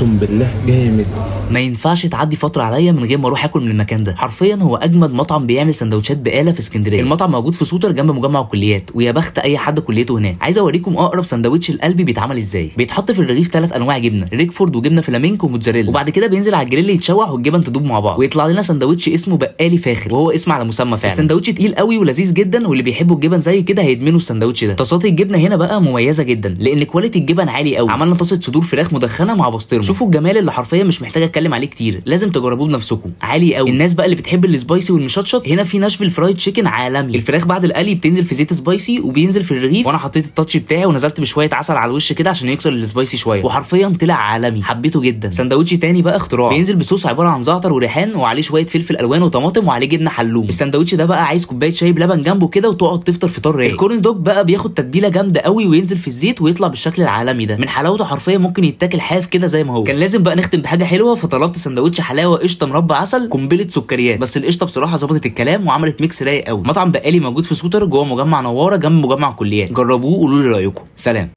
اقسم بالله جامد. ما ينفعش تعدي فتره عليا من غير ما اروح اكل من المكان ده. حرفيا هو اجمد مطعم بيعمل سندوتشات بقاله في اسكندريه. المطعم موجود في سوتر جنب مجمع الكليات، ويا بخت اي حد كليته هناك. عايز اوريكم اقرب سندوتش القلبي بيتعمل ازاي. بيتحط في الرغيف 3 انواع جبنه، ريكفورد وجبنه فلامينكو وموتزاريلا، وبعد كده بينزل على الجريل يتشوح والجبن تدوب مع بعض، ويطلع لنا سندوتش اسمه بقالي فاخر، وهو اسم على مسمى فعلا. السندوتش تقيل قوي ولذيذ جدا، واللي بيحبوا الجبن زي كده هيدمنوا السندوتش ده. طاسات الجبنه هنا بقى مميزه جدا لان كواليتي الجبن عالي قوي. عملنا طاسه صدور فراخ مدخنه مع بسطرمه. شوفوا الجمال اللي حرفيا مش محتاج اتكلم عليه كتير، لازم تجربوه بنفسكم، عالي قوي. الناس بقى اللي بتحب السبايسي والمشطشط، هنا في ناشفيل فرايد تشيكن عالمي. الفراخ بعد القلي بتنزل في زيت سبايسي وبينزل في الرغيف، وانا حطيت التاتش بتاعي ونزلت بشويه عسل على الوش كده عشان يكسر السبايسي شويه، وحرفيا طلع عالمي، حبيته جدا. سندوتش تاني بقى اختراع، بينزل بصوص عباره عن زعتر وريحان وعليه شويه فلفل الوان وطماطم وعليه جبنه حلوم. السندوتش ده بقى عايز كوبايه شاي بلبن جنبه كده وتقعد تفطر فطار رايق. الكورن دوج بقى بياخد تتبيله جامده قوي وينزل في الزيت ويطلع بالشكل العالمي ده. من حلاوته حرفيا ممكن يتاكل حاف كده زي ما هو. كان لازم بقى نختم بحاجه حلوه، فطلبت سندوتش حلاوه قشطه مربى عسل قنبله سكريات، بس القشطه بصراحه ظبطت الكلام وعملت ميكس رايق قوي. مطعم بقالي موجود في سوتر جوه مجمع نواره جنب مجمع الكليات، جربوه وقولوا لي رايكم. سلام.